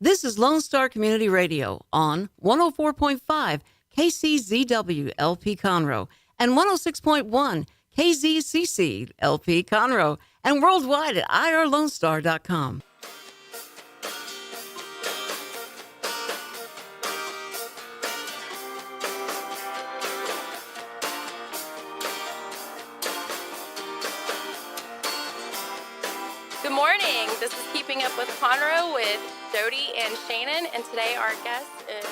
This is Lone Star Community Radio on 104.5 KCZW LP Conroe and 106.1 KZCC LP Conroe and worldwide at irlonestar.com. Good morning. This is Keeping Up with Conroe with Jody and Shannon, and today our guest is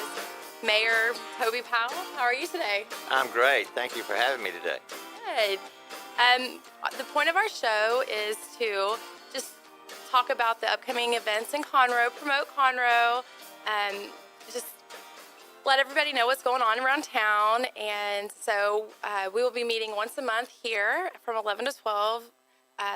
Mayor Toby Powell. How are you today? I'm great. Thank you for having me today. Good. The point of our show is to just talk about the upcoming events in Conroe, promote Conroe, just let everybody know what's going on around town. And so we will be meeting once a month here from 11 to 12.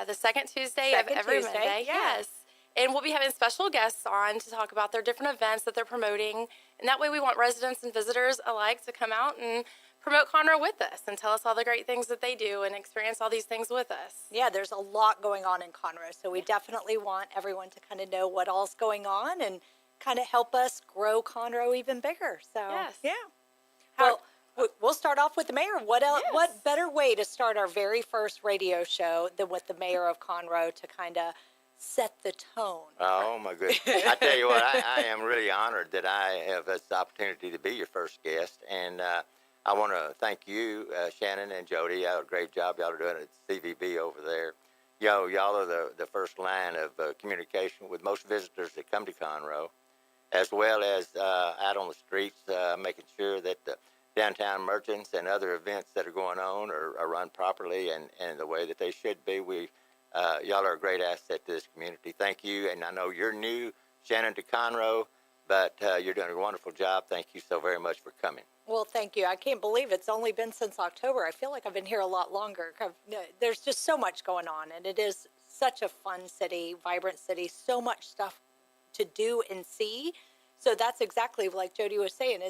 The second Tuesday of every Monday, yes. And we'll be having special guests on to talk about their different events that they're promoting. And that way we want residents and visitors alike to come out and promote Conroe with us and tell us all the great things that they do and experience all these things with us. Yeah, there's a lot going on in Conroe, so we definitely want everyone to kind of know what all's going on and kind of help us grow Conroe even bigger. So, Yes. yeah. Well, we'll start off with the mayor. What else? Yes. What better way to start our very first radio show than with the mayor of Conroe to kind of set the tone? Oh, my goodness. I tell you what, I am really honored that I have this opportunity to be your first guest. And I want to thank you, Shannon and Jody. Y'all a great job y'all are doing at CVB over there. Y'all are the first line of communication with most visitors that come to Conroe, as well as out on the streets, making sure that the downtown merchants and other events that are going on are run properly and the way that they should be. Y'all are a great asset to this community. Thank you. And I know you're new, Shannon, to Conroe, but you're doing a wonderful job. Thank you so very much for coming. Well, thank you. I can't believe it's only been since October. I feel like I've been here a lot longer. There's just so much going on, and it is such a fun city, vibrant city, so much stuff to do and see. So that's exactly like Jody was saying.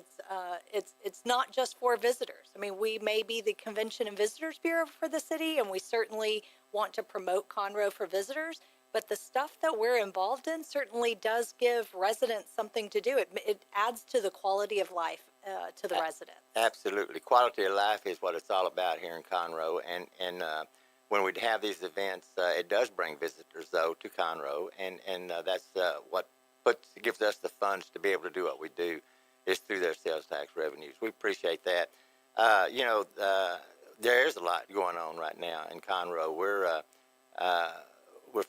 It's not just for visitors. I mean, we may be the Convention and Visitors Bureau for the city, and we certainly want to promote Conroe for visitors. But the stuff that we're involved in certainly does give residents something to do. It adds to the quality of life to the residents. Absolutely. Quality of life is what it's all about here in Conroe. And when we have these events, it does bring visitors, though, to Conroe. And that's what gives us the funds to be able to do what we do is through their sales tax revenues. We appreciate that. There is a lot going on right now in Conroe. We're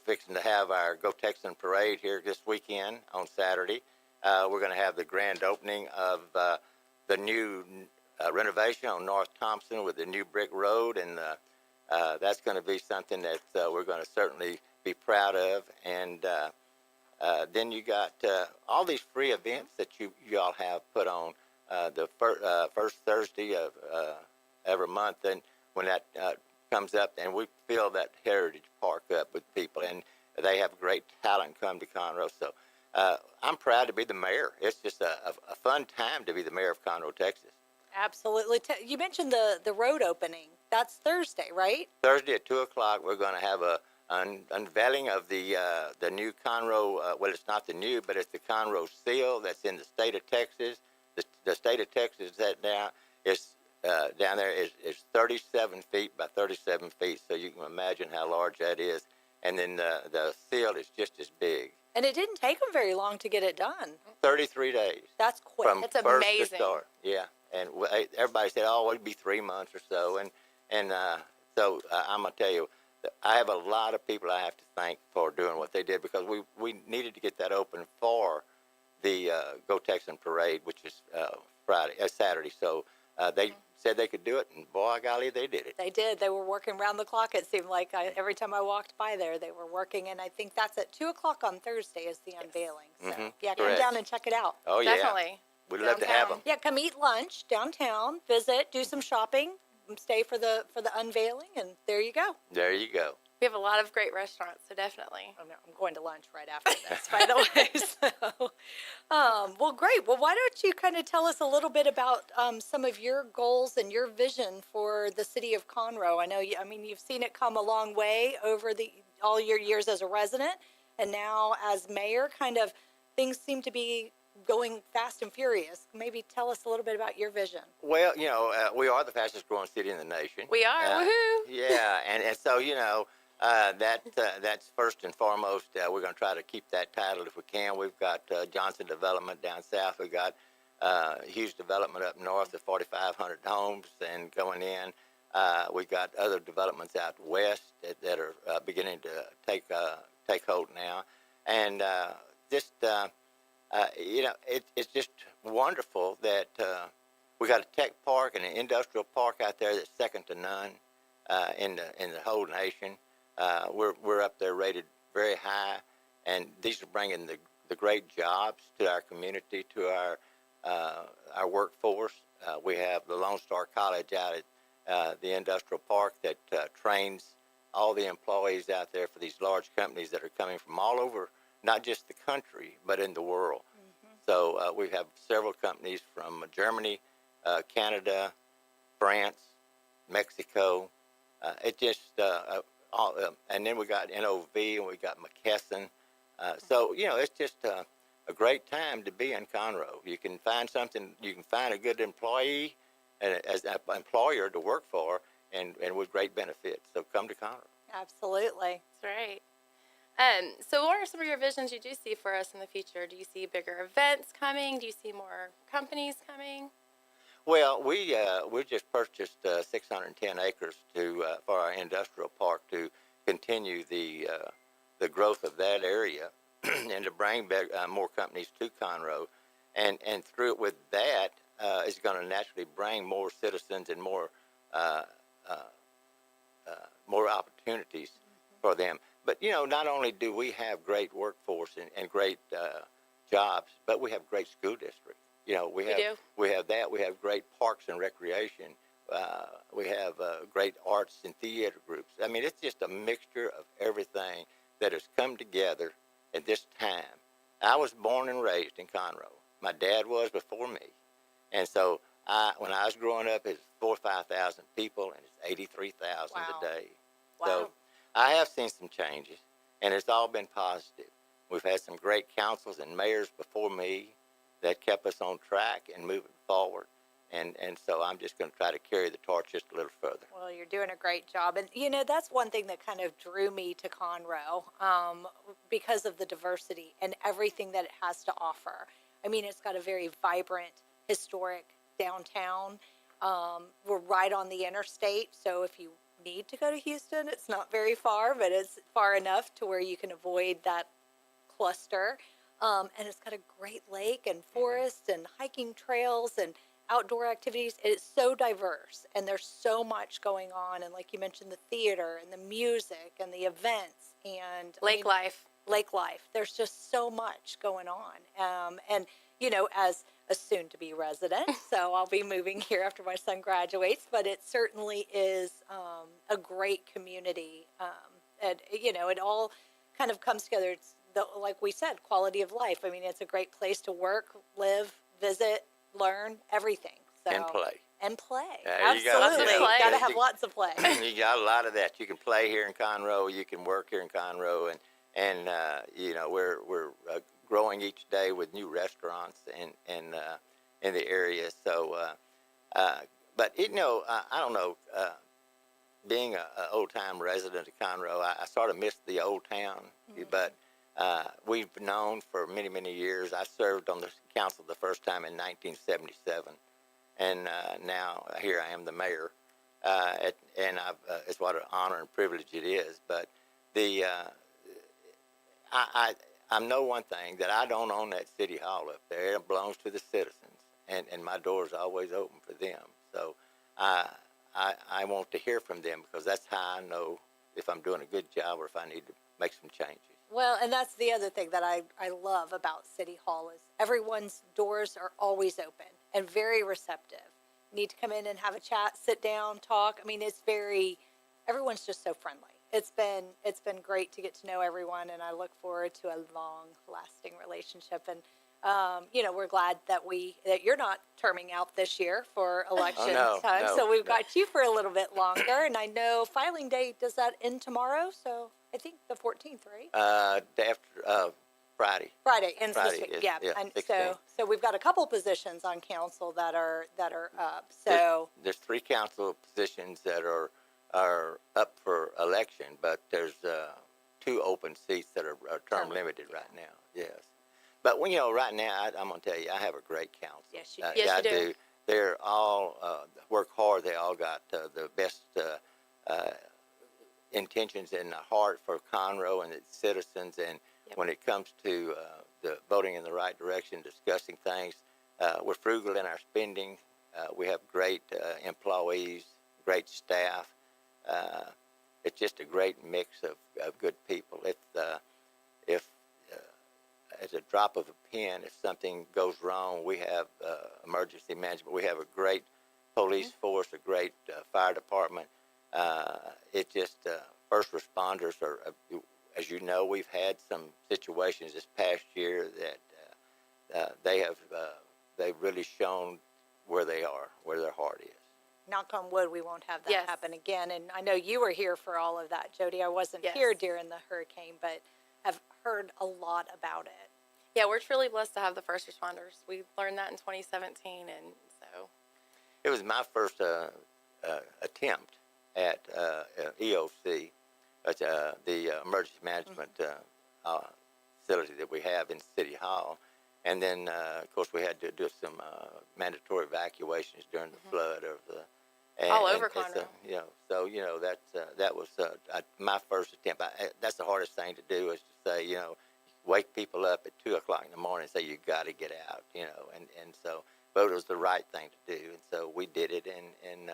fixing to have our Go Texan Parade here this weekend on Saturday. We're going to have the grand opening of the new renovation on North Thompson with the new brick road, and that's going to be something that we're going to certainly be proud of. And then you got all these free events that y'all have put on the first Thursday of every month, and when that comes up, and we fill that Heritage Park up with people, and they have great talent come to Conroe. So I'm proud to be the mayor. It's just a fun time to be the mayor of Conroe, Texas. Absolutely. You mentioned the road opening. That's Thursday, right? Thursday at 2 o'clock, we're going to have a unveiling of the new Conroe. Well, it's not the new, but it's the Conroe seal that's in the state of Texas. The state of Texas that now is down there is 37 feet by 37 feet, so you can imagine how large that is. And then the seal is just as big. And it didn't take them very long to get it done. 33 days. That's quick. From That's first amazing. to start. Yeah, and everybody said, "Oh, it'd be 3 months or so," and so I'm gonna tell you, I have a lot of people I have to thank for doing what they did, because we needed to get that open for the Go Texan Parade, which is Saturday. So they said they could do it, and boy, golly, they did it. They did. They were working round the clock. It seemed like every time I walked by there, they were working. And I think that's at 2 o'clock on Thursday is the unveiling. So, yeah, come Correct. down and check it out. Oh, yeah. Definitely. We'd love to have them. Yeah, come eat lunch downtown, visit, do some shopping, stay for the unveiling, and there you go. There you go. We have a lot of great restaurants, so definitely. I'm going to lunch right after this, by the way. So, well, great. Well, why don't you kind of tell us a little bit about some of your goals and your vision for the city of Conroe? I know, you've seen it come a long way over all your years as a resident, and now as mayor. Kind of things seem to be going fast and furious. Maybe tell us a little bit about your vision. Well, we are the fastest growing city in the nation. We are. Woohoo! Yeah, and so that's first and foremost. We're going to try to keep that title if we can. We've got Johnson Development down south. We've got huge development up north of 4,500 homes and going in. We've got other developments out west that are beginning to take hold now, and it's just wonderful that we got a tech park and an industrial park out there that's second to none in the whole nation. We're up there rated very high, and these are bringing the great jobs to our community, to our workforce. We have the Lone Star College out at the industrial park that trains all the employees out there for these large companies that are coming from all over, not just the country, but in the world. So we have several companies from Germany, Canada, France, Mexico. And then we got NOV and we got McKesson. So it's just a great time to be in Conroe. You can find a good employee as an employer to work for, and with great benefits. So come to Conroe. Absolutely. That's right. So what are some of your visions you do see for us in the future? Do you see bigger events coming? Do you see more companies coming? Well, we just purchased 610 acres for our industrial park to continue the growth of that area and to bring more companies to Conroe, and through it with that is going to naturally bring more citizens and more opportunities for them. But not only do we have great workforce and great jobs, but we have great school districts. We have that. We have great parks and recreation. We have great arts and theater groups. I mean, it's just a mixture of everything that has come together at this time. I was born and raised in Conroe. My dad was before me. And so when I was growing up, it was 4,000 or 5,000 people, and it's 83,000 today. Wow. So I have seen some changes, and it's all been positive. We've had some great councils and mayors before me that kept us on track and moving forward. And so I'm just going to try to carry the torch just a little further. Well, you're doing a great job. And, that's one thing that kind of drew me to Conroe because of the diversity and everything that it has to offer. I mean, it's got a very vibrant, historic downtown. We're right on the interstate. So if you need to go to Houston, it's not very far, but it's far enough to where you can avoid that cluster. And it's got a great lake and forest and hiking trails and outdoor activities. It's so diverse, and there's so much going on. And like you mentioned, the theater and the music and the events and Lake life. There's just so much going on. And as a soon-to-be resident, so I'll be moving here after my son graduates. But it certainly is a great community, and it all kind of comes together. It's like we said, quality of life. I mean, it's a great place to work, live, visit, learn, everything. So, and play. Absolutely. Got to have lots of play. You got a lot of that. You can play here in Conroe. You can work here in Conroe, and we're growing each day with new restaurants in the area. So, but I don't know. Being an old-time resident of Conroe, I sort of miss the old town, but we've known for many, many years. I served on the council the first time in 1977, and now here I am the mayor, and it's what an honor and privilege it is. But I know one thing, that I don't own that city hall up there. It belongs to the citizens, and my door is always open for them. So I want to hear from them, because that's how I know if I'm doing a good job or if I need to make some changes. Well, and that's the other thing that I love about City Hall is everyone's doors are always open and very receptive. You need to come in and have a chat, sit down, talk. I mean, everyone's just so friendly. It's been great to get to know everyone, and I look forward to a long-lasting relationship. And we're glad that you're not terming out this year for election time, so we've got you for a little bit longer. And I know filing date, does that end tomorrow? So I think the 14th, right? Friday. ends Friday this week. is- Yeah, yeah, and 16th. so we've got a couple positions on council that are up. There's, So there's 3 council positions that are up for election, but there's 2 open seats that are term limited right now. Yes, but when right now, I'm gonna tell you, I have a great council. Yes, you do. Yes, yeah, you I do. They're all work hard. They all got the best intentions in the heart for Conroe and its citizens. And Yep. when it comes to the voting in the right direction, discussing things, we're frugal in our spending. We have great employees, great staff. It's just a great mix of good people. If at a drop of a pen, if something goes wrong, we have emergency management. We have a great police force, a great fire department. It just first responders are, as you know, we've had some situations this past year that they've really shown where they are, where their heart is. knock on wood, we won't have that Yes. happen again. And I know you were here for all of that, Jody. I wasn't Yes. here during the hurricane, but have heard a lot about it. Yeah, we're truly blessed to have the first responders. We learned that in 2017, and so It was my first attempt at EOC, the emergency management facility that we have in City Hall. And then, of course, we had to do some mandatory evacuations during the flood of the All over and so, Conroe. that was my first attempt. That's the hardest thing to do, is to say, wake people up at 2:00 in the morning and say you got to get out, and so, but it was the right thing to do, and so we did it, and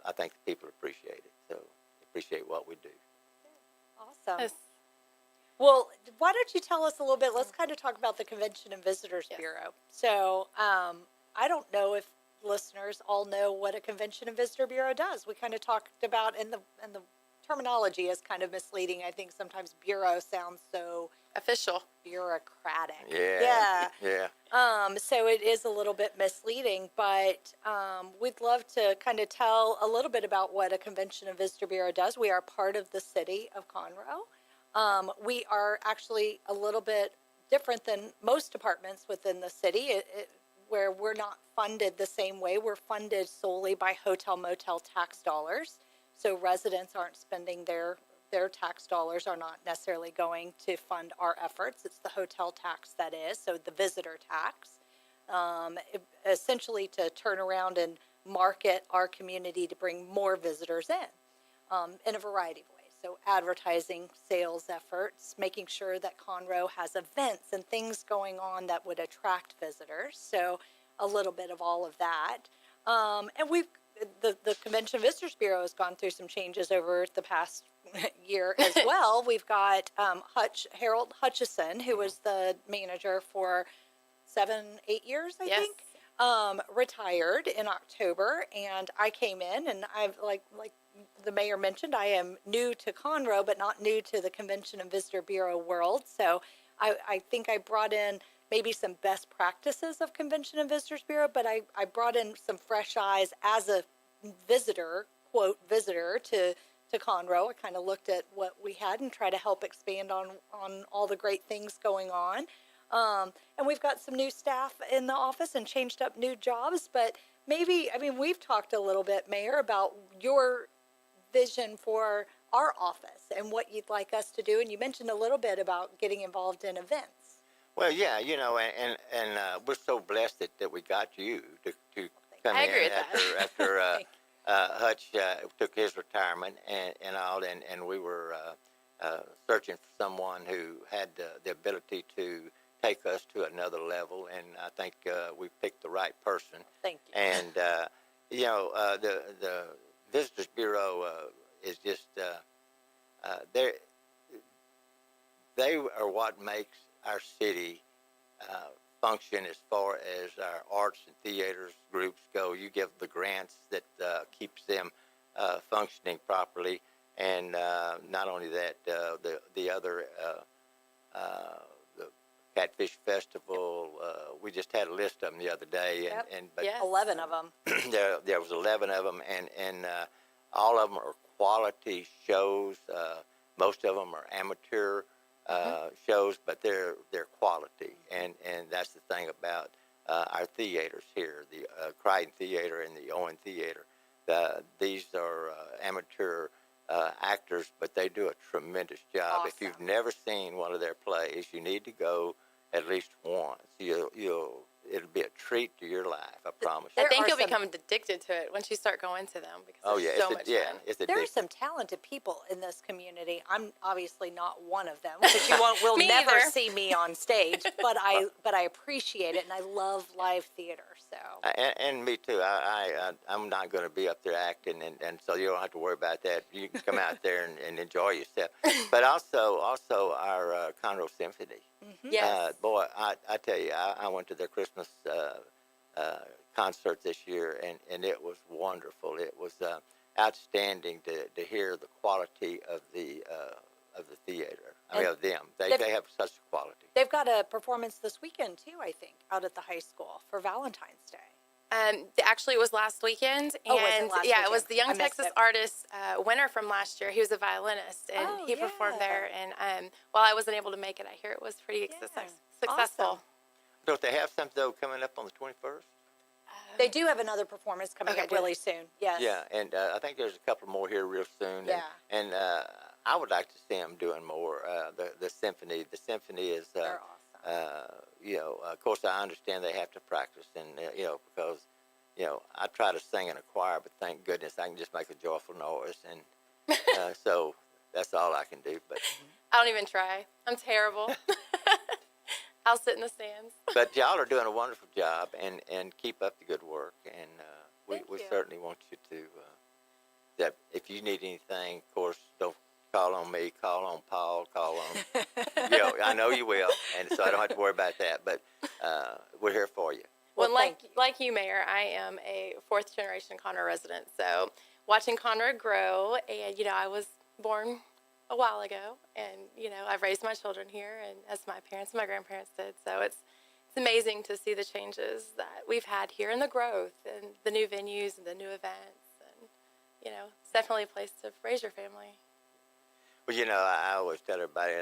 I think the people appreciate it. So appreciate what we do. Awesome. yes. Well, why don't you tell us a little bit? Let's kind of talk about the Convention and Visitors Yes. Bureau. So, I don't know if listeners all know what a Convention and Visitor Bureau does. We kind of talked about, and the terminology is kind of misleading. I think sometimes bureau sounds so Official. bureaucratic. Yeah. So it is a little bit misleading, but we'd love to kind of tell a little bit about what a Convention and Visitor Bureau does. We are part of the city of Conroe. We are actually a little bit different than most departments within the city, where we're not funded the same way. We're funded solely by hotel motel tax dollars. So residents aren't spending their tax dollars, are not necessarily going to fund our efforts. It's the hotel tax that is, so the visitor tax, essentially to turn around and market our community to bring more visitors in a variety of ways. So advertising, sales efforts, making sure that Conroe has events and things going on that would attract visitors. So a little bit of all of that. And the Convention and Visitors Bureau has gone through some changes over the past year as well. We've got Harold Hutchison, who was the manager for 7-8 years, I Yes. think, retired in October, and I came in, and I've like the mayor mentioned, I am new to Conroe, but not new to the Convention and Visitor Bureau world. So I think I brought in maybe some best practices of Convention and Visitors Bureau, but I brought in some fresh eyes as a visitor, quote, visitor to Conroe. I kind of looked at what we had and try to help expand on all the great things going on. And we've got some new staff in the office and changed up new jobs, but we've talked a little bit, Mayor, about your vision for our office and what you'd like us to do. And you mentioned a little bit about getting involved in events. Well, yeah, and we're so blessed that we got you to come I in agree with that. after Hutch took his retirement and all, and we were searching for someone who had the ability to take us to another level, and I think we picked the right person. Thank you. And the Visitors Bureau is just they are what makes our city function as far as our arts and theaters groups go. You give the grants that keeps them functioning properly, and not only that, the other the Catfish Festival. We just had a list of them the other day, Yep. but Yes. 11 of them. there was 11 of them, and all of them are quality shows. Most of them are amateur shows, but they're quality, and that's the thing about our theaters here, the Crichton Theater and the Owen Theater. These are amateur actors, but they do a tremendous job. Awesome. If you've never seen one of their plays, you need to go at least once. It'll be a treat to your life, I promise you. I think you'll some- become addicted to it once you start going to them because Oh it's yeah, so much fun. it's There are addictive. some talented people in this community. I'm obviously not one of them because will Me never either. see me on stage. But I appreciate it, and I love live theater. So And me too. I'm not going to be up there acting, and so you don't have to worry about that. You can come out there and enjoy yourself. But also our Conroe Symphony. Yes. Boy, I tell you, I went to their Christmas concert this year, and it was wonderful. It was outstanding to hear the quality of the theater. I mean, And of them. They they've- have such quality. they've got a performance this weekend too. I think out at the high school for Valentine's Day. Actually, it was last weekend, and Oh, was it last yeah, it was weekend? the Young I missed Texas it. Artist winner from last year. He was a violinist, and Oh, he performed yeah. there. And while I wasn't able to make it, I hear it was pretty Yeah. successful. Awesome. Don't they have something though coming up on the 21st? They do have another performance coming Okay, up good. really soon. Yes. Yeah, and I think there's a couple more here real soon. Yeah. And I would like to see them doing more. The symphony. The symphony is. They're awesome. Of course, I understand they have to practice, and because I try to sing in a choir, but thank goodness I can just make a joyful noise, and so that's all I can do. But I don't even try. I'm terrible. I'll sit in the stands. but y'all are doing a wonderful job, and keep up the good work, and we Thank you. certainly want you to. That if you need anything, of course, don't call on me. Call on Paul. Call on. I know you will, and so I don't have to worry about that. But we're here for you. Well, Well, thank you. like you, Mayor, I am a fourth generation Conroe resident. So watching Conroe grow, and I was born a while ago, and I've raised my children here, and as my parents and my grandparents did. So it's amazing to see the changes that we've had here in the growth and the new venues and the new events, and it's definitely a place to raise your family. Well, I always tell everybody,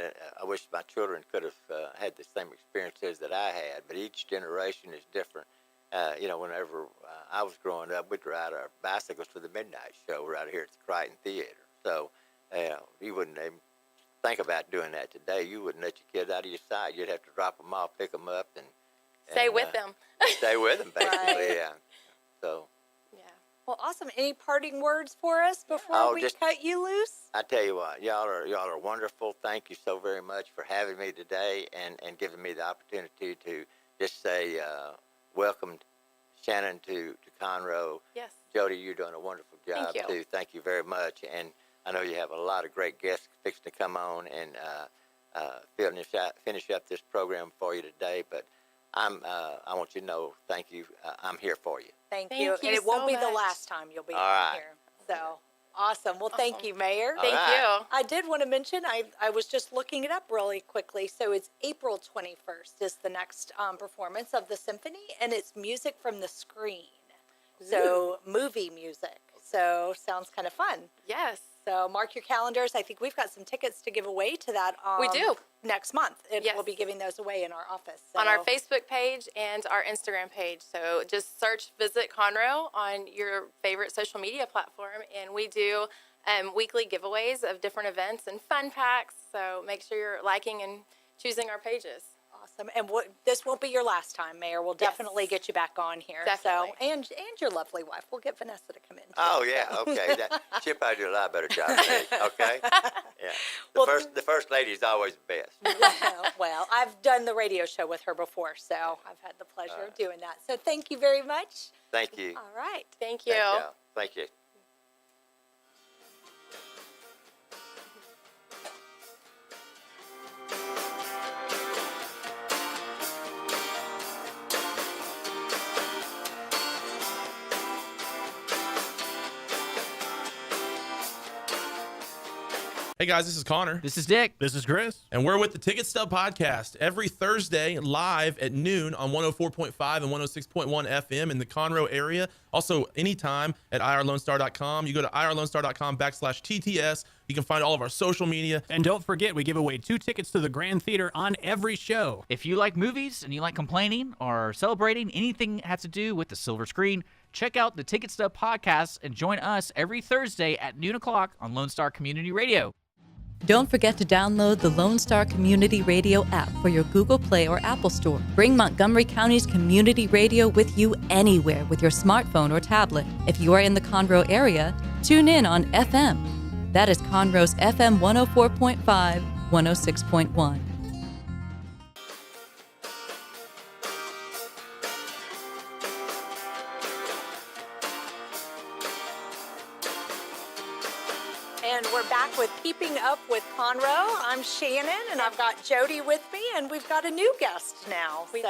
I wish my children could have had the same experiences that I had, but each generation is different. Whenever I was growing up, we'd ride our bicycles to the midnight show right here at the Crichton Theater. So you wouldn't even think about doing that today. You wouldn't let your kids out of your sight. You'd have to drop them off, pick them up, and Stay with them. Stay with them, basically, Right. yeah. So Yeah. Well, awesome. Any parting words for us before Oh, we just- cut you loose? I tell you what, y'all are wonderful. Thank you so very much for having me today and giving me the opportunity to just say welcome, Shannon, to Conroe. Yes. Jody, you're doing a wonderful job Thank you. too. Thank you very much. And I know you have a lot of great guests fixing to come on and finish up this program for you today. But I want you to know, thank you. I'm here for you. Thank Thank you. you And it won't so be the much. last time you'll be All right. here. So awesome. Well, thank Awesome. you, Mayor. All Thank right. you. I did want to mention, I was just looking it up really quickly. So it's April 21st is the next performance of the symphony, and it's music from the screen. So movie music. So sounds kind of fun. Yes. So mark your calendars. I think we've got some tickets to give away to that. We do. Next month. Yes. We'll be giving those away in our office. On our So- Facebook page and our Instagram page. So just search Visit Conroe on your favorite social media platform, and we do weekly giveaways of different events and fun packs. So make sure you're liking and choosing our pages. Awesome. And this won't be your last time, Mayor. We'll Yes. definitely get you back on here. Definitely. So, and your lovely wife. We'll get Vanessa to come in. Too, Oh yeah, so. okay. She'll probably do a lot better job than me. Okay. Yeah. Well, The first lady is always the best. Well, I've done the radio show with her before, so I've had the pleasure of doing that. So thank you very much. Thank you. All right. Thank you. Thank y'all. Thank you. Hey guys, this is Connor, This is Dick. This is Chris. and we're with the Ticket Stub Podcast every Thursday live at noon on 104.5 and 106.1 FM in the Conroe area. Also, anytime at irlonestar.com. You go to irlonestar.com/TTS. You can find all of our social media. And don't forget, we give away 2 tickets to the Grand Theater on every show. If you like movies and you like complaining or celebrating anything that has to do with the silver screen, check out the Ticket Stub podcast and join us every Thursday at noon o'clock on Lone Star Community Radio. Don't forget to download the Lone Star Community Radio app for your Google Play or Apple Store. Bring Montgomery County's community radio with you anywhere with your smartphone or tablet. If you are in the Conroe area, tune in on FM. That is Conroe's FM 104.5, 106.1. And we're back with Keeping Up with Conroe. I'm Shannon, and I've got Jody with me, and we've got a new guest now. We do.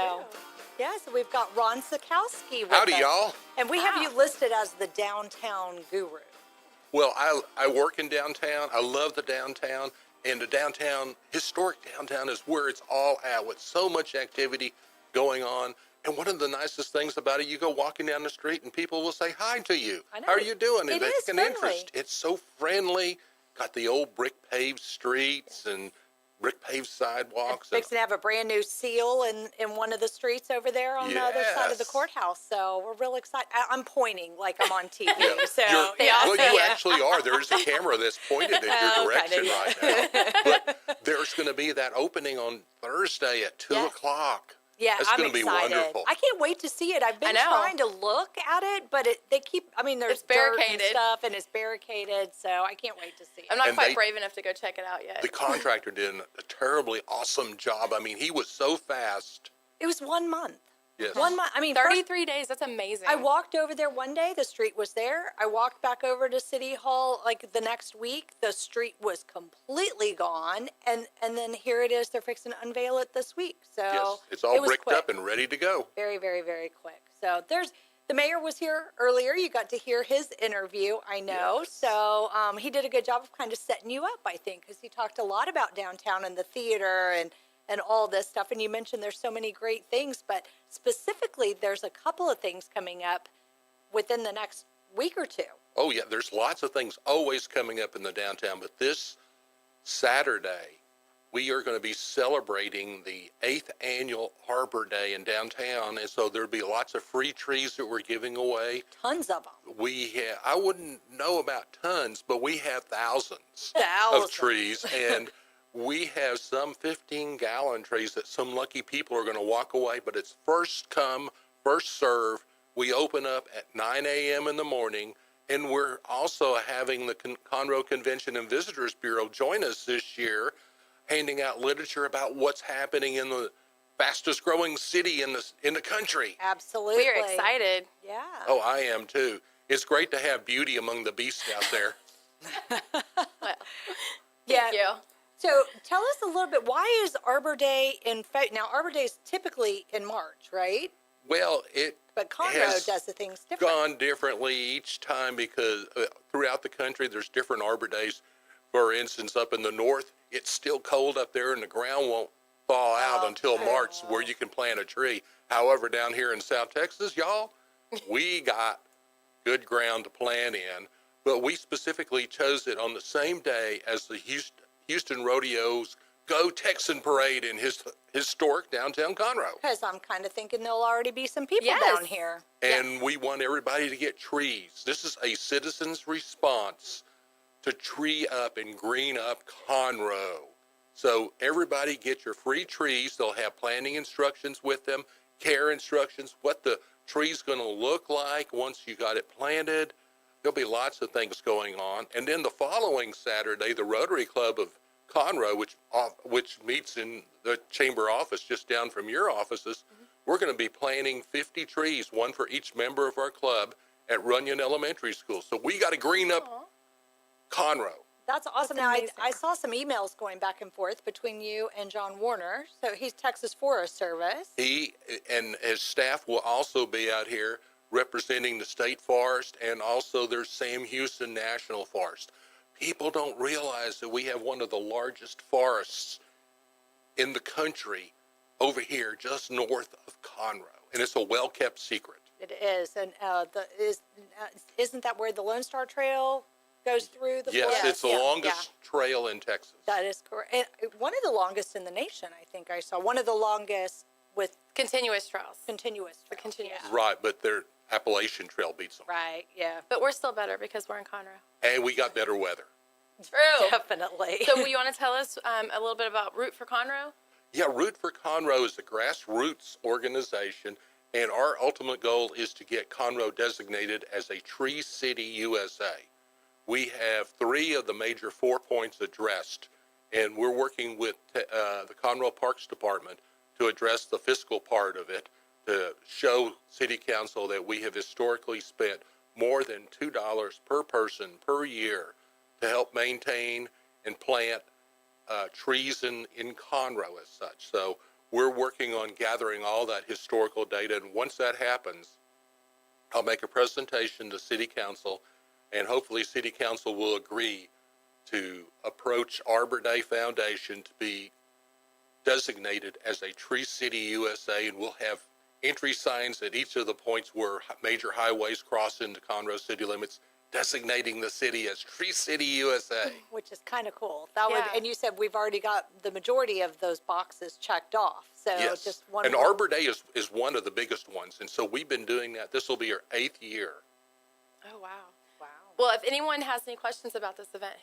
Yeah, so we've got Ron Sikowski with Howdy, us. y'all. And we have you listed as the downtown guru. Well, I work in downtown. I love the downtown. And the downtown, historic downtown, is where it's all at with so much activity going on. And one of the nicest things about it, you go walking down the street and people will say hi to you. I know. How are you doing? It And they is take an friendly. interest. It's so friendly. Got the old brick paved streets and brick paved sidewalks. And Fixing to have a brand new seal in one of the streets over there on the other side of the Yes. courthouse. So we're real excited. I'm pointing like I'm on TV. Yeah. So Well, you actually are. There's a camera that's pointed at your direction right now. But there's going to be that opening on Thursday at 2 Yes. o'clock. Yeah, That's I'm going to be excited. wonderful. I can't wait to see it. I've been I know. trying to look at it, but they keep, there's It's dirt and barricaded. stuff, and it's barricaded, so I can't wait to see it. I'm not And quite they- brave enough to go check it out yet. The contractor did a terribly awesome job. I mean, he was so fast. It was 1 month. Yes. 1 month. 33 days. That's amazing. I walked over there one day. The street was there. I walked back over to City Hall like the next week. The street was completely gone, and then here it is. They're fixing to unveil it this week. So Yes, it's all it was bricked quick. up and ready to go. Very, very, very quick. So the mayor was here earlier. You got to hear his interview, I know. Yes. So he did a good job of kind of setting you up, I think, because he talked a lot about downtown and the theater and all this stuff. And you mentioned there's so many great things, but specifically there's a couple of things coming up within the next week or two. Oh, yeah, there's lots of things always coming up in the downtown. But this Saturday, we are going to be celebrating the 8th annual Arbor Day in downtown. And so there'll be lots of free trees that we're giving away. Tons of them. I wouldn't know about tons, but we have thousands Thousands. of trees. And we have some 15-gallon trees that some lucky people are going to walk away, but it's first come, first serve. We open up at 9 a.m. in the morning, and we're also having the Conroe Convention and Visitors Bureau join us this year, handing out literature about what's happening in the fastest growing city in the country. Absolutely. We're excited. Yeah. Oh, I am too. It's great to have beauty among the beasts out there. Well, Yeah. thank you. So tell us a little bit, why is Arbor Day in February? Now, Arbor Day is typically in March, right? Well, it But Conroe has does the things different. gone differently each time because throughout the country there's different Arbor Days. For instance, up in the north, it's still cold up there and the ground won't thaw out until March where you can plant a tree. However, down here in South Texas, y'all, we got good ground to plant in, but we specifically chose it on the same day as the Houston Rodeo's Go Texan Parade in historic downtown Conroe. Because I'm kind of thinking there'll already be some people Yes. down here. And we want everybody to get trees. This is a citizen's response to tree up and green up Conroe. So everybody get your free trees. They'll have planting instructions with them, care instructions, what the tree's going to look like once you got it planted. There'll be lots of things going on. And then the following Saturday, the Rotary Club of Conroe, which meets in the chamber office just down from your offices, we're going to be planting 50 trees, one for each member of our club at Runyon Elementary School. So we got to green up Conroe. That's awesome. That's Now, amazing. I saw some emails going back and forth between you and John Warner. So he's Texas Forest Service. He and his staff will also be out here representing the state forest, and also there's Sam Houston National Forest. People don't realize that we have one of the largest forests in the country over here just north of Conroe, and it's a well-kept secret. It is. And isn't that where the Lone Star Trail goes through the Yes, forest? it's the Yeah, longest trail in Texas. yeah, that is correct. And one of the longest in the nation, I think I saw. One of the longest with Continuous trails. continuous The trails. continuous. Yeah. Right, but their Appalachian Trail beats them. Right, yeah. But we're still better because we're in Conroe. And we got better weather. True. Definitely. So you want to tell us a little bit about Root for Conroe? Yeah, Root for Conroe is a grassroots organization, and our ultimate goal is to get Conroe designated as a Tree City USA. We have 3 of the major 4 points addressed, and we're working with the Conroe Parks Department to address the fiscal part of it, to show City Council that we have historically spent more than $2 per person per year to help maintain and plant trees in Conroe as such. So we're working on gathering all that historical data, and once that happens, I'll make a presentation to City Council, and hopefully City Council will agree to approach Arbor Day Foundation to be designated as a Tree City USA, and we'll have entry signs at each of the points where major highways cross into Conroe city limits, designating the city as Tree City USA. Which is kind of cool. That would, Yeah. and you said we've already got the majority of those boxes checked off. So Yes, just one and more. Arbor Day is one of the biggest ones, and so we've been doing that. This will be our 8th year. Oh, wow. Wow. Well, if anyone has any questions about this event,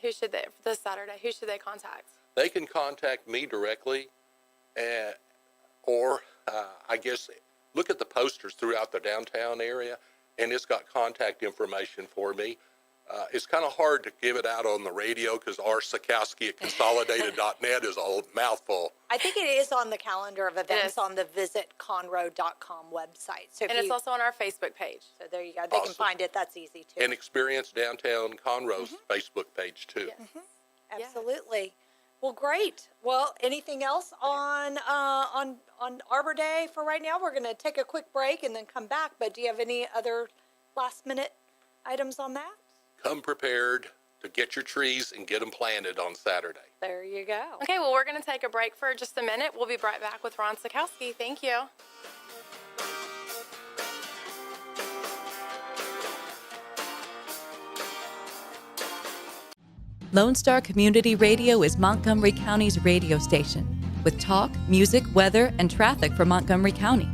this Saturday, who should they contact? They can contact me directly, or I guess look at the posters throughout the downtown area, and it's got contact information for me. It's kind of hard to give it out on the radio because R. Sikowski at consolidated.net is a mouthful. I think it is on the calendar of events is. on the visitconroe.com website. So if And you, it's also on our Facebook page. so there you go. They can Awesome. find it. That's easy too. And Experience Downtown Conroe's Facebook page, too. Yes. Absolutely. Well, great. Well, anything else on Arbor Day for right now? We're going to take a quick break and then come back. But do you have any other last minute items on that? Come prepared to get your trees and get them planted on Saturday. There you go. Okay, well, we're going to take a break for just a minute. We'll be right back with Ron Sikowski. Thank you. Lone Star Community Radio is Montgomery County's radio station with talk, music, weather, and traffic for Montgomery County.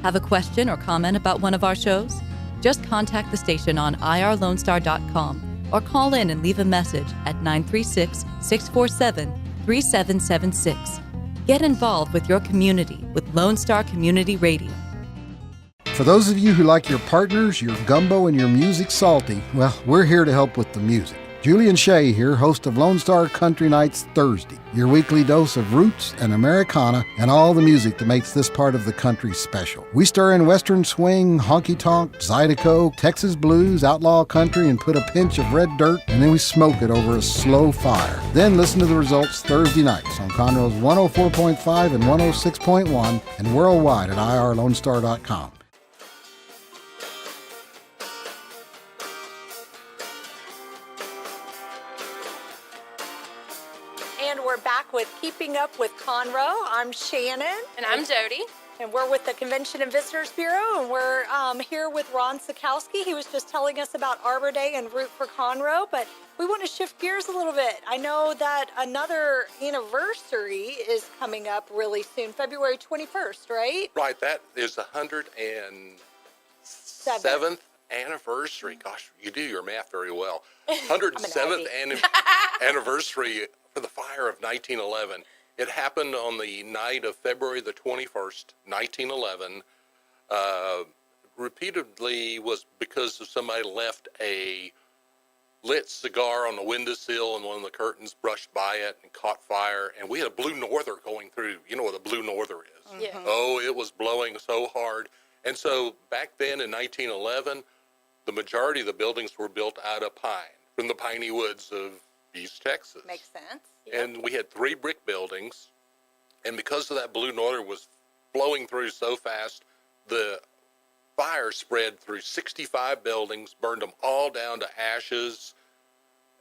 Have a question or comment about one of our shows? Just contact the station on irlonestar.com or call in and leave a message at 936-647-3776. Get involved with your community with Lone Star Community Radio. For those of you who like your partners, your gumbo, and your music salty, well, we're here to help with the music. Julian Shea here, host of Lone Star Country Nights Thursday, your weekly dose of roots and Americana and all the music that makes this part of the country special. We stir in Western swing, honky-tonk, Zydeco, Texas blues, outlaw country, and put a pinch of red dirt, and then we smoke it over a slow fire. Then listen to the results Thursday nights on Conroe's 104.5 and 106.1 and worldwide at irlonestar.com. And we're back with Keeping Up with Conroe. I'm Shannon. And I'm Jody. And we're with the Convention and Visitors Bureau, and we're here with Ron Sikowski. He was just telling us about Arbor Day and Root for Conroe, but we want to shift gears a little bit. I know that another anniversary is coming up really soon, February 21st, right? Right, that is the 107th anniversary. Gosh, you do your math very well. 107th anniversary for the fire of 1911. It happened on the night of February the 21st, 1911. Repeatedly was because of somebody left a lit cigar on the windowsill and one of the curtains brushed by it and caught fire. And we had a blue norther going through. You know what a blue norther is? Yeah. Oh, it was blowing so hard. And so back then in 1911, the majority of the buildings were built out of pine from the piney woods of East Texas. Makes sense. And we had 3 brick buildings. And because of that blue norther was blowing through so fast, the fire spread through 65 buildings, burned them all down to ashes,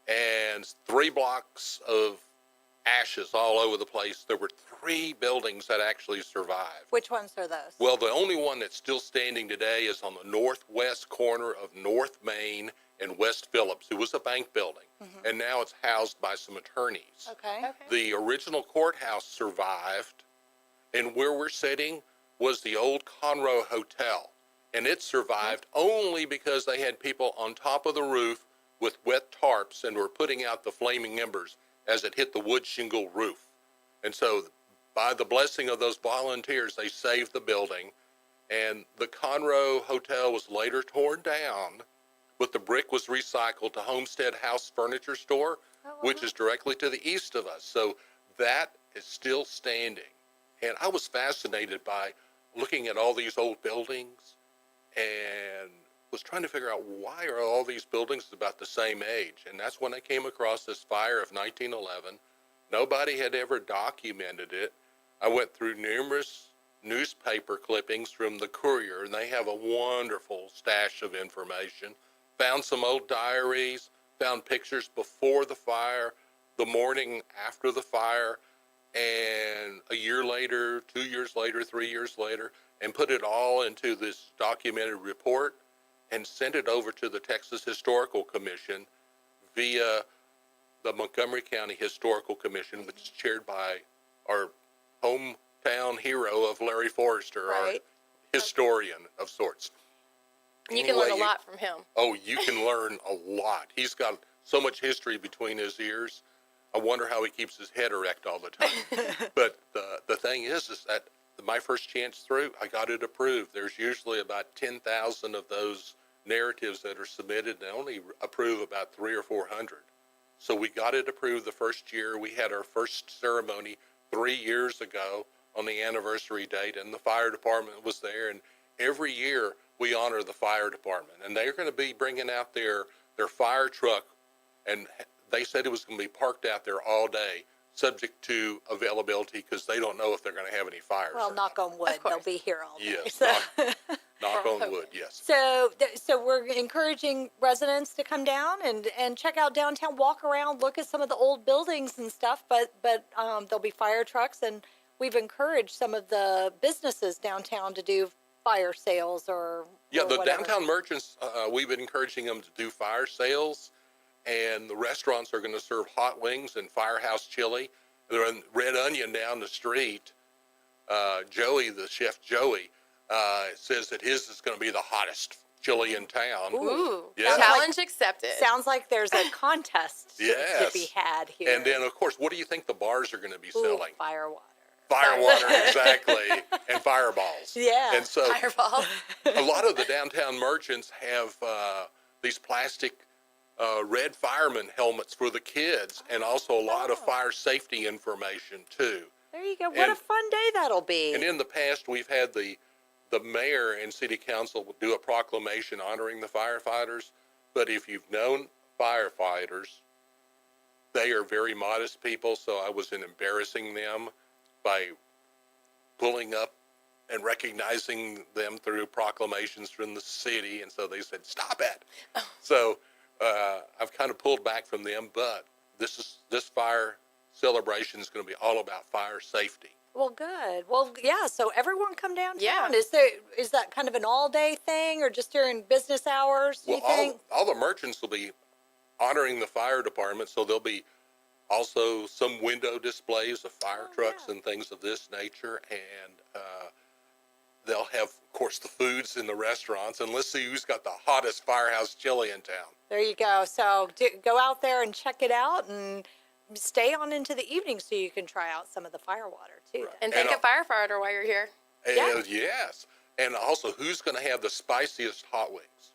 and 3 blocks of ashes all over the place. There were 3 buildings that actually survived. Which ones are those? Well, the only one that's still standing today is on the northwest corner of North Main and West Phillips. It was a bank building, and now it's housed by some attorneys. Okay. The original courthouse survived, and where we're sitting was the old Conroe Hotel, and it survived only because they had people on top of the roof with wet tarps and were putting out the flaming embers as it hit the wood shingle roof. And so by the blessing of those volunteers, they saved the building, and the Conroe Hotel was later torn down, but the brick was recycled to Homestead House Furniture Store, which is directly to the east of us. So that is still standing. And I was fascinated by looking at all these old buildings and was trying to figure out why are all these buildings about the same age. And that's when I came across this fire of 1911. Nobody had ever documented it. I went through numerous newspaper clippings from the Courier, and they have a wonderful stash of information. Found some old diaries, found pictures before the fire, the morning after the fire, and a year later, 2 years later, 3 years later, and put it all into this documented report and sent it over to the Texas Historical Commission via the Montgomery County Historical Commission, which is chaired by our hometown hero of Larry Forrester, our historian of sorts. You can learn a lot from him. Oh, you can learn a lot. He's got so much history between his ears. I wonder how he keeps his head erect all the time. But the thing is that my first chance through, I got it approved. There's usually about 10,000 of those narratives that are submitted. They only approve about 300 or 400. So we got it approved the first year. We had our first ceremony 3 years ago on the anniversary date, and the fire department was there. And every year we honor the fire department, and they're going to be bringing out their fire truck, and they said it was going to be parked out there all day, subject to availability, because they don't know if they're going to have any fires. Well, knock on wood, they'll be here all day. Yes, So, knock on wood, yes. so we're encouraging residents to come down and check out downtown, walk around, look at some of the old buildings and stuff, but there'll be fire trucks, and we've encouraged some of the businesses downtown to do fire sales or the whatever. Downtown merchants, we've been encouraging them to do fire sales, and the restaurants are going to serve hot wings and Firehouse chili. They're in Red Onion down the street. Joey, the chef Joey, says that his is going to be the hottest chili in town. Ooh, Yeah. challenge accepted. Sounds like there's a contest to Yes. be had here. And then, of course, what do you think the bars are going to be selling? Fire water. Fire water, exactly, and fireballs. Yeah. And so Fireball. a lot of the downtown merchants have these plastic red fireman helmets for the kids, and also a lot of fire safety information, too. There you go. What a fun day that'll be. And in the past, we've had the mayor and city council do a proclamation honoring the firefighters. But if you've known firefighters, they are very modest people, so I wasn't embarrassing them by pulling up and recognizing them through proclamations from the city. And so they said, stop it. So I've kind of pulled back from them, but this fire celebration is going to be all about fire safety. Well, good. Well, yeah. So everyone come downtown. Yeah. Is that kind of an all-day thing, or just during business hours? Well, you think? all the merchants will be honoring the fire department, so there'll be also some window displays of fire trucks and things of this nature, and they'll have, of course, the foods in the restaurants, and let's see who's got the hottest Firehouse chili in town. There you go. So go out there and check it out, and stay on into the evening so you can try out some of the fire water too. Right. And thank a firefighter while you're here. Yeah. Yes, and also who's going to have the spiciest hot wings.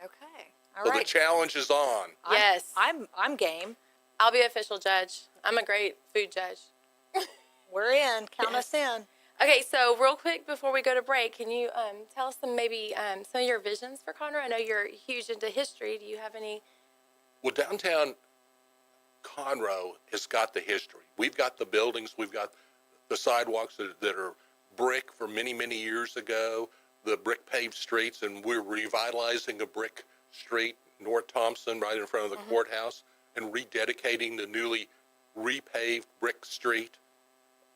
Okay. All So right. the challenge is on. Yes. I'm game. I'll be official judge. I'm a great food judge. We're in. Count us in. Okay, so real quick before we go to break, can you tell us some of your visions for Conroe? I know you're huge into history. Do you have any? Well, downtown Conroe has got the history. We've got the buildings. We've got the sidewalks that are brick from many, many years ago, the brick paved streets, and we're revitalizing a brick street, North Thompson, right in front of the courthouse, and rededicating the newly repaved Brick Street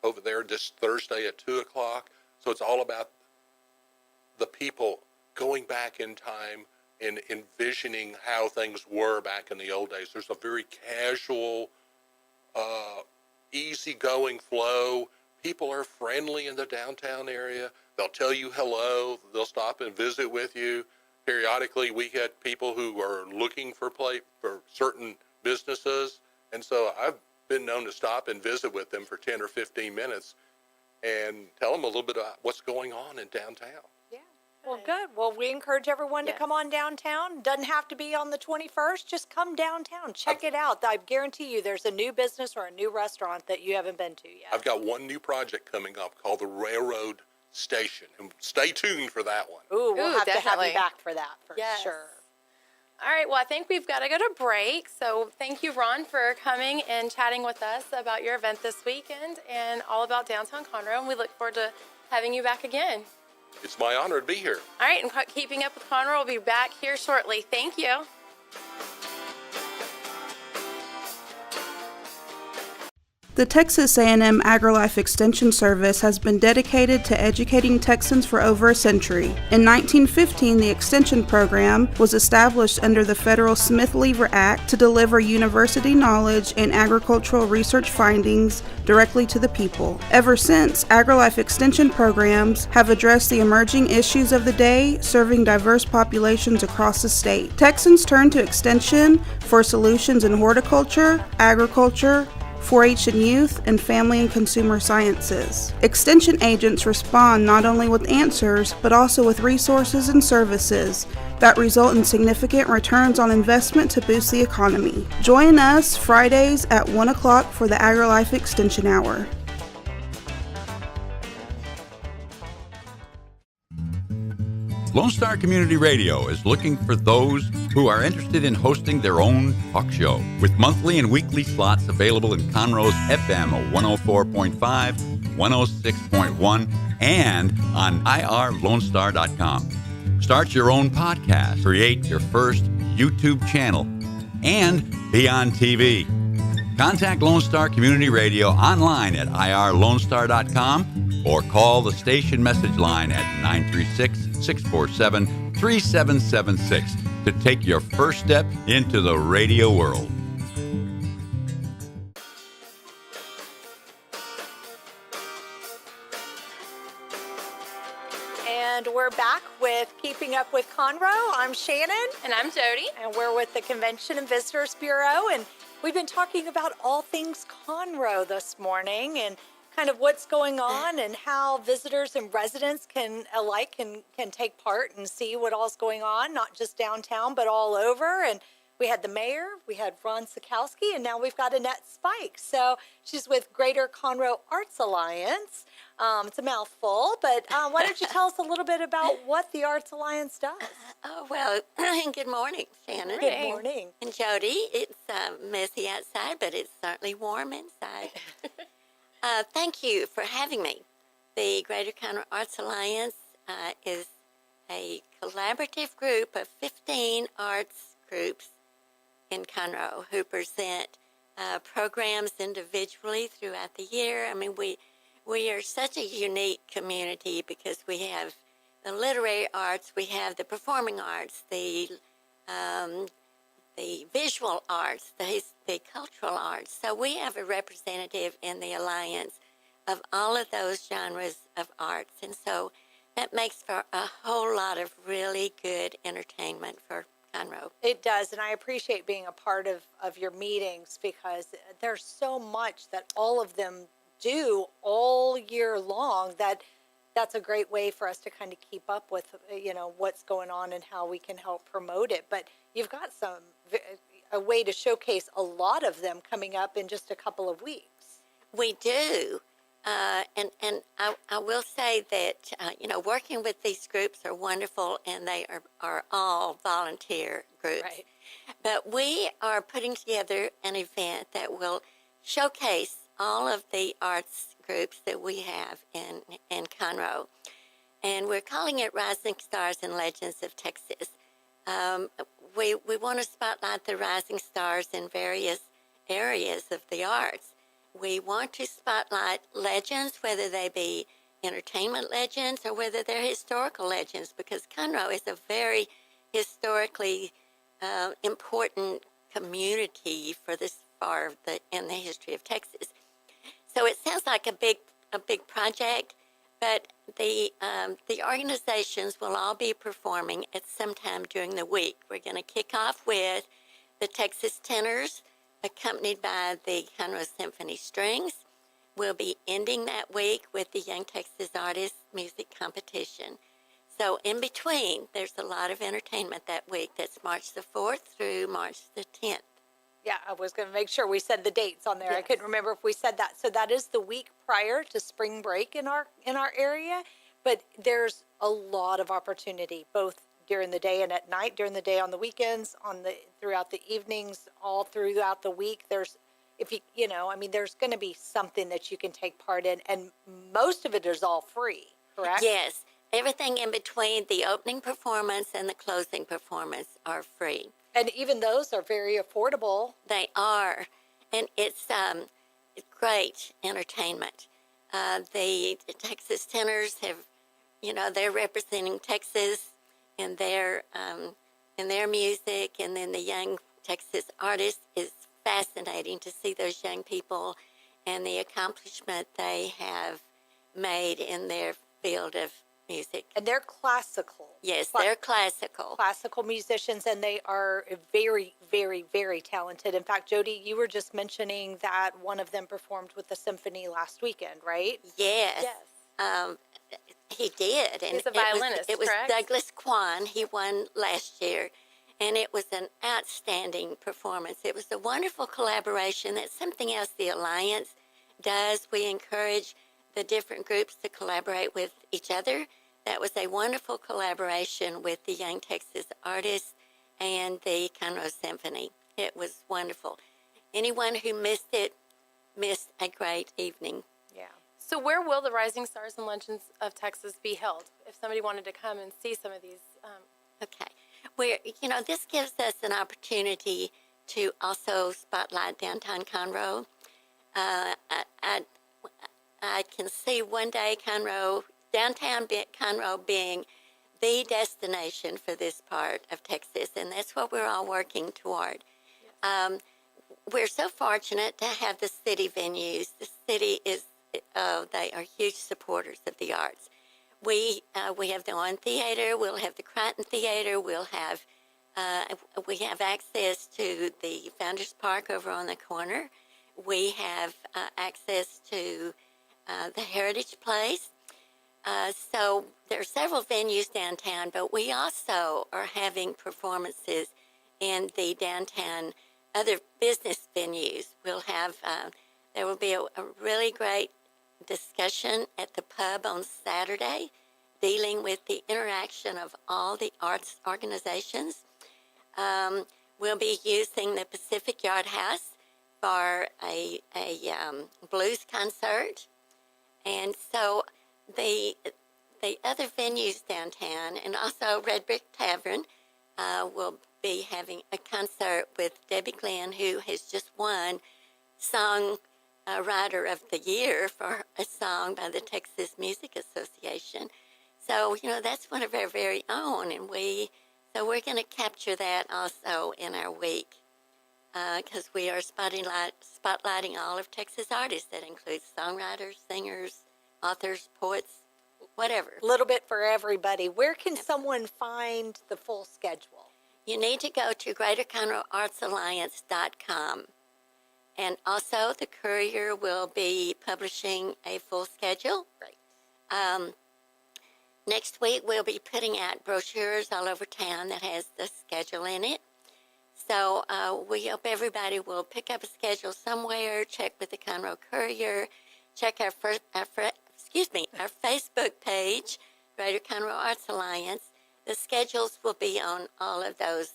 over there this Thursday at 2 o'clock. So it's all about the people going back in time and envisioning how things were back in the old days. There's a very casual, easygoing flow. People are friendly in the downtown area. They'll tell you hello. They'll stop and visit with you. Periodically, we get people who are looking for certain businesses. And so I've been known to stop and visit with them for 10 or 15 minutes and tell them a little bit about what's going on in downtown. Yeah. Well, good. Well, we encourage everyone to come on downtown. Doesn't have to be on the 21st. Just come downtown. Check it out. I guarantee you there's a new business or a new restaurant that you haven't been to yet. I've got one new project coming up called the Railroad Station. And stay tuned for that one. Ooh, we'll have to have definitely. you back for that for sure. All right, well, I think we've got to go to break. So thank you, Ron, for coming and chatting with us about your event this weekend and all about downtown Conroe. And we look forward to having you back again. It's my honor to be here. All right, and Keeping Up with Conroe will be back here shortly. Thank you. The Texas A&M AgriLife Extension Service has been dedicated to educating Texans for over a century. In 1915, the Extension Program was established under the federal Smith-Lever Act to deliver university knowledge and agricultural research findings directly to the people. Ever since, AgriLife Extension programs have addressed the emerging issues of the day, serving diverse populations across the state. Texans turn to Extension for solutions in horticulture, agriculture, 4-H and youth, and family and consumer sciences. Extension agents respond not only with answers, but also with resources and services that result in significant returns on investment to boost the economy. Join us Fridays at 1 o'clock for the AgriLife Extension Hour. Lone Star Community Radio is looking for those who are interested in hosting their own talk show, with monthly and weekly slots available in Conroe's FM 104.5, 106.1, and on irlonestar.com. Start your own podcast, create your first YouTube channel, and be on TV. Contact Lone Star Community Radio online at irlonestar.com or call the station message line at 936-647-3776 to take your first step into the radio world. And we're back with Keeping Up with Conroe. I'm Shannon. And I'm Jody. And we're with the Convention and Visitors Bureau. And we've been talking about all things Conroe this morning and kind of what's going on and how visitors and residents can take part and see what all's going on, not just downtown, but all over. And we had the mayor, we had Ron Sikowski, and now we've got Annette Spike. So she's with Greater Conroe Arts Alliance. It's a mouthful, but why don't you tell us a little bit about what the Arts Alliance does? Oh, well, good morning, Shannon. Good morning. And Jody, it's messy outside, but it's certainly warm inside. Thank you for having me. The Greater Conroe Arts Alliance is a collaborative group of 15 arts groups in Conroe who present programs individually throughout the year. I mean, we are such a unique community because we have the literary arts, we have the performing arts, the visual arts, the cultural arts. So we have a representative in the Alliance of all of those genres of arts. And so that makes for a whole lot of really good entertainment for Conroe. It does, and I appreciate being a part of your meetings because there's so much that all of them do all year long that's a great way for us to kind of keep up with, what's going on and how we can help promote it. But you've got a way to showcase a lot of them coming up in just a couple of weeks. We do. And I will say that, working with these groups are wonderful, and they are all volunteer groups. Right. But we are putting together an event that will showcase all of the arts groups that we have in Conroe. And we're calling it Rising Stars and Legends of Texas. We want to spotlight the rising stars in various areas of the arts. We want to spotlight legends, whether they be entertainment legends or whether they're historical legends, because Conroe is a very historically important community for this far in the history of Texas. So it sounds like a big project, but the organizations will all be performing at some time during the week. We're going to kick off with the Texas Tenors, accompanied by the Conroe Symphony Strings. We'll be ending that week with the Young Texas Artists Music Competition. So in between, there's a lot of entertainment that week. That's March the 4th through March the 10th. Yeah, I was going to make sure we said the dates on there. Yes. I couldn't remember if we said that. So that is the week prior to spring break in our area, but there's a lot of opportunity both during the day and at night, during the day on the weekends, throughout the evenings, all throughout the week. There's there's going to be something that you can take part in, and most of it is all free, correct? Yes, everything in between the opening performance and the closing performance are free. And even those are very affordable. They are, and it's great entertainment. The Texas Tenors have, they're representing Texas in their music, and then the Young Texas Artists is fascinating to see those young people and the accomplishment they have made in their field of music. And they're classical. Yes, they're classical. Classical musicians, and they are very, very, very talented. In fact, Jody, you were just mentioning that one of them performed with the symphony last weekend, right? Yes. He did. And he's a violinist, It was correct? Douglas Kwan. He won last year. And it was an outstanding performance. It was a wonderful collaboration. That's something else the Alliance does. We encourage the different groups to collaborate with each other. That was a wonderful collaboration with the Young Texas Artists and the Conroe Symphony. It was wonderful. Anyone who missed it missed a great evening. Yeah. So where will the Rising Stars and Legends of Texas be held? If somebody wanted to come and see some of these. Okay. This gives us an opportunity to also spotlight downtown Conroe. I can see one day downtown Conroe being the destination for this part of Texas, and that's what we're all working toward. Yes. We're so fortunate to have the city venues. The city they are huge supporters of the arts. We have the Owen Theater. We'll have the Crichton Theater. We have access to the Founders Park over on the corner. We have access to the Heritage Place. So there are several venues downtown, but we also are having performances in the downtown other business venues. We'll have there will be a really great discussion at the pub on Saturday dealing with the interaction of all the arts organizations. We'll be using the Pacific Yard House for a blues concert. And so the other venues downtown, and also Red Brick Tavern, will be having a concert with Debbie Glenn, who has just won Song Writer of the Year for a song by the Texas Music Association. So, that's one of our very own, and we're going to capture that also in our week, because we are spotlighting all of Texas artists. That includes songwriters, singers, authors, poets, whatever. A little bit for everybody. Where can someone find the full schedule? You need to go to GreaterConroeArtsAlliance.com. And also, the Courier will be publishing a full schedule. Right. Next week, we'll be putting out brochures all over town that has the schedule in it. So we hope everybody will pick up a schedule somewhere, check with the Conroe Courier, check our Facebook page, Greater Conroe Arts Alliance. The schedules will be on all of those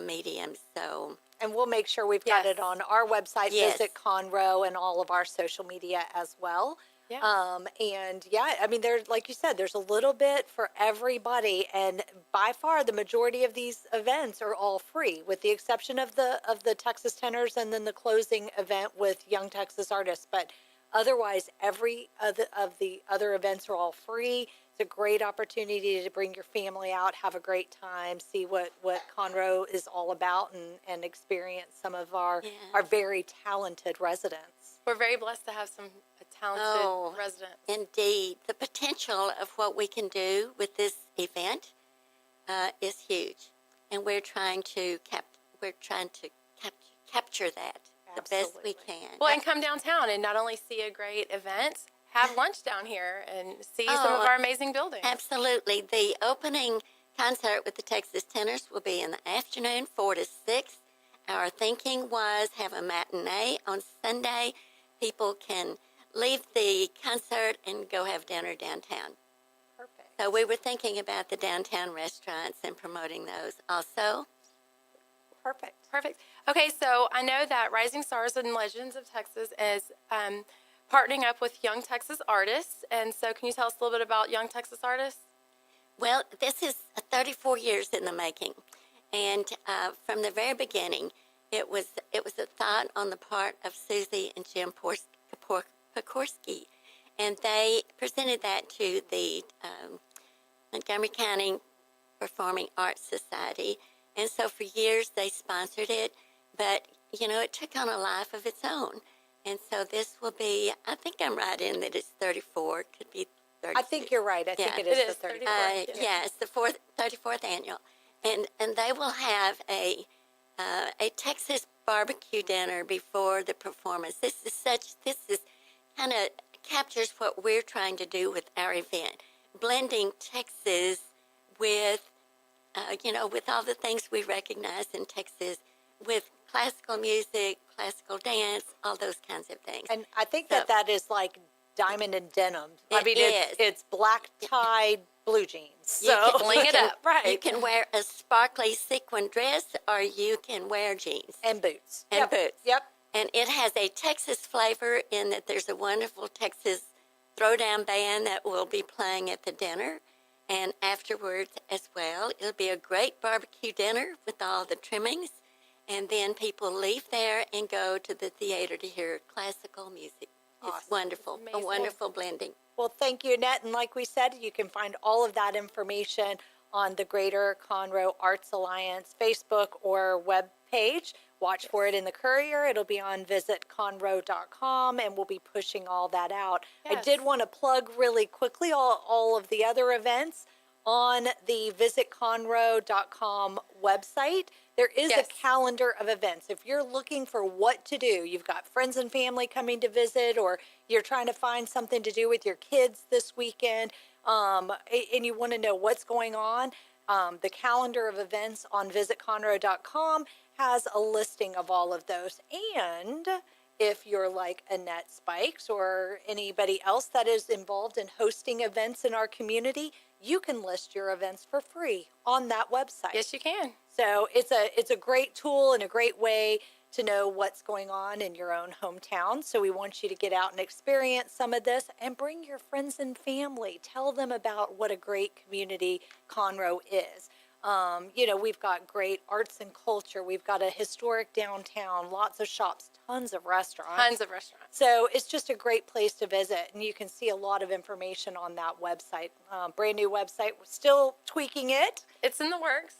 mediums. And we'll make sure we've got it on our website, Yes. Visit Conroe, and all of our social media as well. Yeah. And yeah, I mean, there's, like you said, there's a little bit for everybody, and by far the majority of these events are all free, with the exception of the Texas Tenors and then the closing event with Young Texas Artists. But otherwise, every of the other events are all free. It's a great opportunity to bring your family out, have a great time, see what Conroe is all about, and experience some of our very talented residents. We're very blessed to have some talented residents. Indeed. The potential of what we can do with this event is huge. And we're trying to capture that the best we can. Well, and come downtown and not only see a great event, have lunch down here and see some of our amazing buildings. Absolutely. The opening concert with the Texas Tenors will be in the afternoon, 4 to 6. Our thinking was have a matinee on Sunday. People can leave the concert and go have dinner downtown. Perfect. So we were thinking about the downtown restaurants and promoting those also. Perfect. Perfect. Okay, so I know that Rising Stars and Legends of Texas is partnering up with Young Texas Artists. And so can you tell us a little bit about Young Texas Artists? Well, this is 34 years in the making. And from the very beginning, it was a thought on the part of Susie and Jim Pokorski. And they presented that to the Montgomery County Performing Arts Society. And so for years they sponsored it. But, you know, it took on a life of its own. And so this will be, I think I'm right in that it's 34, could be 36. I think you're right. I think it is the 34th. Yeah, it's the 34th annual. And they will have a Texas barbecue dinner before the performance. This is kind of captures what we're trying to do with our event, blending Texas with, with all the things we recognize in Texas, with classical music, classical dance, all those kinds of things. And I think that is like diamond and denim. I mean, it's black tie, blue jeans. So you can bling it up. Right. You can wear a sparkly sequin dress, or you can wear jeans. And boots. And boots. Yep. And it has a Texas flavor in that there's a wonderful Texas throwdown band that will be playing at the dinner and afterwards as well. It'll be a great barbecue dinner with all the trimmings. And then people leave there and go to the theater to hear classical music. Awesome. It's wonderful, a wonderful blending. Well, thank you, Annette. And like we said, you can find all of that information on the Greater Conroe Arts Alliance Facebook or web page. Watch for it in the Courier. It'll be on visitconroe.com, and we'll be pushing all that out. Yes. I did want to plug really quickly all of the other events on the visitconroe.com website. There is a calendar of events. If you're looking for what to do, you've got friends and family coming to visit, or you're trying to find something to do with your kids this weekend, and you want to know what's going on, the calendar of events on visitconroe.com has a listing of all of those. And if you're like Annette Spikes or anybody else that is involved in hosting events in our community, you can list your events for free on that website. Yes, you can. So it's a great tool and a great way to know what's going on in your own hometown. So we want you to get out and experience some of this and bring your friends and family. Tell them about what a great community Conroe is. We've got great arts and culture. We've got a historic downtown, lots of shops, tons of restaurants. Tons of restaurants. So it's just a great place to visit, and you can see a lot of information on that website. Brand new website. We're still tweaking it. It's in the works.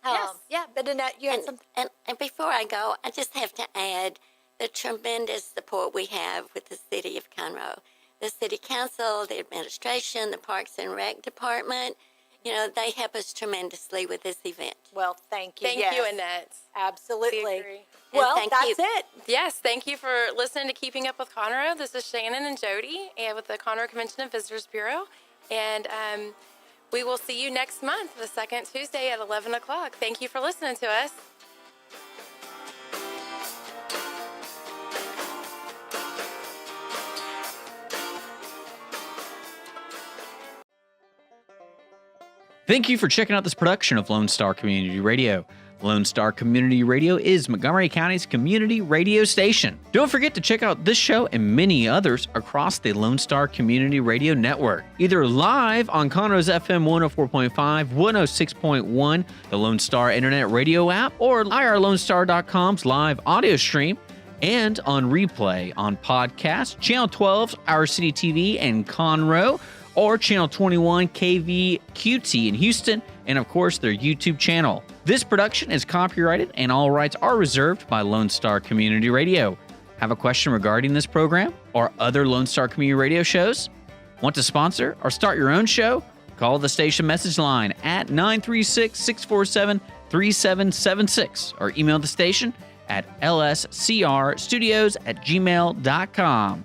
Yes. Yeah, but Annette, you had something. And before I go, I just have to add the tremendous support we have with the City of Conroe. The City Council, the administration, the Parks and Rec Department, they help us tremendously with this event. Well, thank you. Thank you, Annette. Absolutely. We agree. Well, that's it. Yes, thank you for listening to Keeping Up with Conroe. This is Shannon and Jody with the Conroe Convention and Visitors Bureau. And we will see you next month, the second Tuesday at 11 o'clock. Thank you for listening to us. Thank you for checking out this production of Lone Star Community Radio. Lone Star Community Radio is Montgomery County's community radio station. Don't forget to check out this show and many others across the Lone Star Community Radio Network, either live on Conroe's FM 104.5, 106.1, the Lone Star Internet Radio app, or irlonestar.com's live audio stream, and on replay on podcast, Channel 12's Our City TV in Conroe, or Channel 21 KVQT in Houston, and of course their YouTube channel. This production is copyrighted and all rights are reserved by Lone Star Community Radio. Have a question regarding this program or other Lone Star Community Radio shows? Want to sponsor or start your own show? Call the station message line at 936-647-3776 or email the station at lscrstudios@gmail.com.